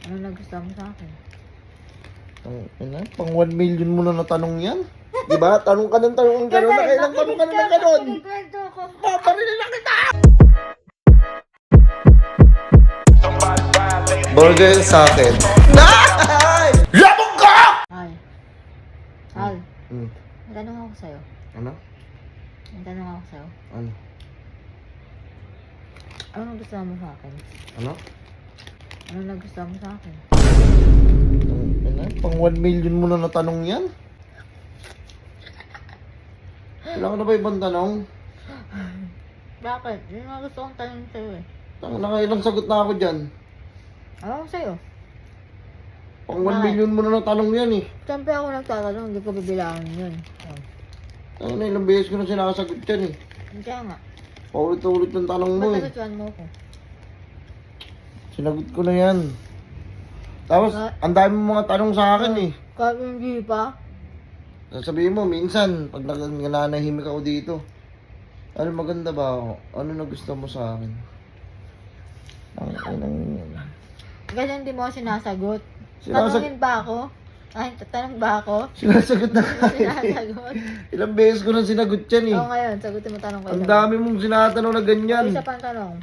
Ano nagustuhan mo sa akin? Pang 1 million mo na natanong yan. Diba? Tanong ka ng tanong ng gano'n. Nakailang tanong ka na ng gano'n. Kwento ko. Paparilin na kita! Burger sa akin. Ay! Labog ka! Al, may tanong ako sa'yo. Ano? May tanong ako sa'yo. Ano? Ano nagustuhan mo sa akin? Ano? Ano nagustuhan mo sa akin? Pang 1 million mo na natanong yan. Kailangan na ba ibang tanong? Bakit? Yun nga gusto kong tanong sa'yo eh. Nakailang sagot na ako dyan. Ano sa'yo? Pang 1 million mo na natanong yan eh. Siyempre ako nagtatanong, hindi ko bibilangin yun. Ano, ilang beses ko na sinasagot yan eh. Hindi nga. Paulit-ulit ng tanong mo eh. Matagustuhan mo ko. Sinagot ko na yan. Tapos, ang dami mo mga tanong sa akin eh. Kahit hindi pa. Sasabihin mo, minsan, pag nananahimik ako dito, ano maganda ba ako? Ano nagustuhan mo sa akin? Kasi hindi mo ako sinasagot. Sinasag- Tanungin ba ako? Ay, tatanong ba ako? Sinasagot na ka eh. Sinasagot. Ilang beses ko na sinagot yan eh. Oo ngayon, sagutin mo tanong ko. Ang dami mong sinatanong na ganyan. Isa pang tanong.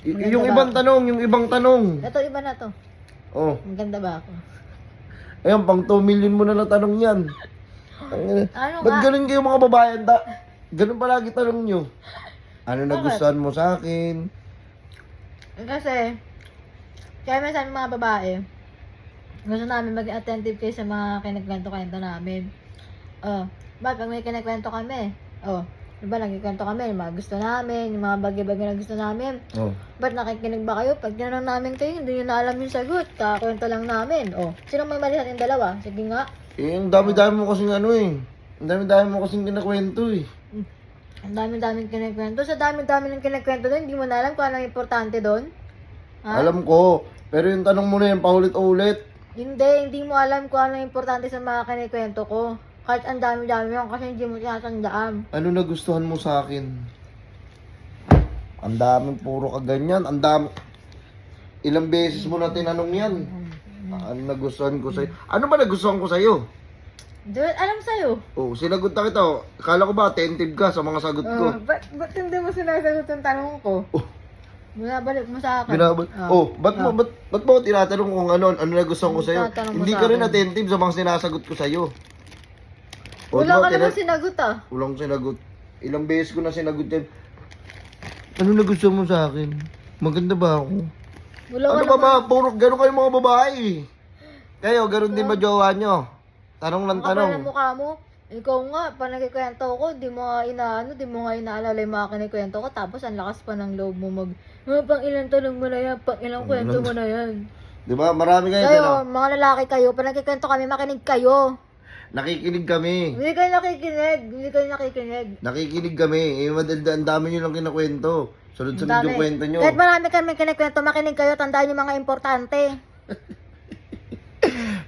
Yung ibang tanong, yung ibang tanong. Ito, iba na to. Oh, Maganda ba ako? ayun, pang 2 million mo na natanong yan. Ano Ba't nga? ganun kayo mga babae? Ganun palagi tanong nyo. Ano Bakit? nagustuhan mo sa akin? Kasi, kaya minsan mga babae, gusto namin maging attentive kayo sa mga kinikwento-kwento namin. Ba't pag may kinikwento kami? Diba nagkikwento kami, yung mga gusto namin, yung mga bagay-bagay na gusto namin. Oh. Ba't nakikinig ba kayo? Pag tinanong namin kayo, hindi nyo na alam yung sagot. Kakakwento lang namin. Sino may mali sa ating dalawa? Sige nga. Eh, ang dami-dami mo kasing ano eh. Ang dami-dami mo kasing kinakwento eh. Ang dami-daming kinikwento. Sa dami-dami ng kinikwento doon, hindi mo na alam kung ano ang importante doon. Ha? Alam ko. Pero yung tanong mo na yan, paulit-ulit. Hindi mo alam kung ano ang importante sa mga kinikwento ko. Kahit ang dami-dami yun, kasi hindi mo tinatandaan. Ano nagustuhan mo sa akin? Ang daming puro kaganyan. Ang dami. Ilang beses mo na tinanong yan. Ano nagustuhan ko sa'yo? Ano ba nagustuhan ko sa'yo? Dude, alam sa'yo. Oh, sinagot na kita. Akala ko ba attentive ka sa mga sagot ko? Ba't hindi mo sinasagot ang tanong ko? Binabalik mo sa akin. Ba't mo tinatanong kung ano nagustuhan ko sa'yo? Tinatanong mo Hindi sa ka rin akin. attentive sa mga sinasagot ko sa'yo. Wala ka naman sinagot Walang sinagot. Ilang beses ko na sinagot yan. Ano nagustuhan mo sa akin? Maganda ba ako? Wala Ano ka ba? Puro gano'n kayo mga babae. Kayo, gano'n din ba jowa nyo? Tanong lang tanong. tanong. Mukha mo. Ikaw nga, pa nagkikwento ko, di mo nga inaalala yung mga kinikwento ko, tapos ang lakas pa ng loob mo pang ilang tanong mo na yan, pang ilang kwento mo na yan. Di ba? Marami kayo. Kayo, mga lalaki kayo, pa nagkikwento kami, makinig kayo. Nakikinig kami. Hindi kayo nakikinig. Nakikinig kami. Ang dami nyo lang kinakwento. Sunod-sunod Ang dami. yung kwento nyo. Kahit marami kami kinikwento, makinig kayo, tandaan yung mga importante.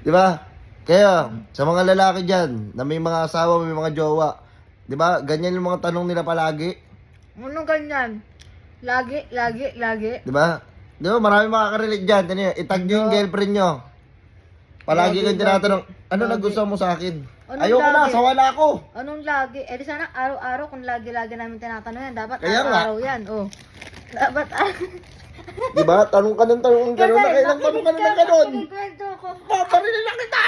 Di ba? Kaya, sa mga lalaki dyan, na may mga asawa, may mga jowa, di ba? Ganyan yung mga tanong nila palagi. Anong ganyan? Lagi. Di ba? Di ba? Marami makaka-relate dyan. Ano yun? Itag nyo yung girlfriend nyo. Palagi kang tinatanong, ano nagustuhan mo sa akin? Anong Ayoko na, lagi? sawa na ako. Anong lagi? Eh di sana araw-araw kung lagi-lagi namin tinatanong yan. Dapat Kaya nga. araw-araw yan. Dapat Di ba? Tanong ka ng tanong ng gano'n. Nakailang tanong ka na ng gano'n. Kwento ko. Paparilin na kita!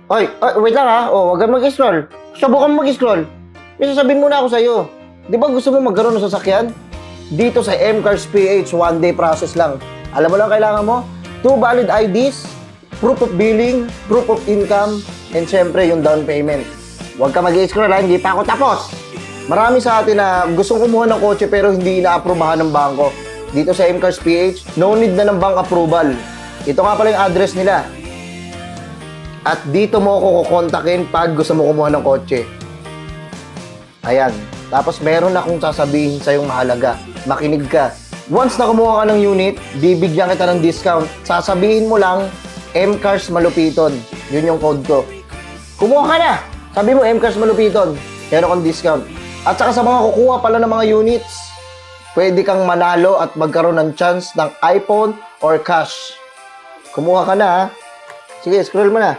Oy, wait lang ha. Huwag kang mag-scroll. Subukan mo mag-scroll. May sasabihin muna ako sa'yo. Di ba gusto mo magkaroon ng sasakyan? Dito sa M-Cars PH, one day process lang. Alam mo lang kailangan mo? 2 valid IDs, proof of billing, proof of income, and syempre yung down payment. Huwag ka mag-scroll ha, hindi pa ako tapos. Marami sa atin na gustong kumuha ng kotse pero hindi inaaprubahan ng bangko. Dito sa M-Cars PH, no need na ng bank approval. Ito nga pala yung address nila. At dito mo ako kukontakin pag gusto mo kumuha ng kotse. Ayan. Tapos meron akong sasabihin sa'yong mahalaga. Makinig ka. Once na kumuha ka ng unit, bibigyan kita ng discount. Sasabihin mo lang, M-Cars Malupiton. Yun yung code ko. Kumuha ka na! Sabi mo, M-Cars Malupiton. Meron kang discount. At saka sa mga kukuha pala ng mga units, pwede kang manalo at magkaroon ng chance ng iPhone or cash. Kumuha ka na ha. Sige, scroll mo na.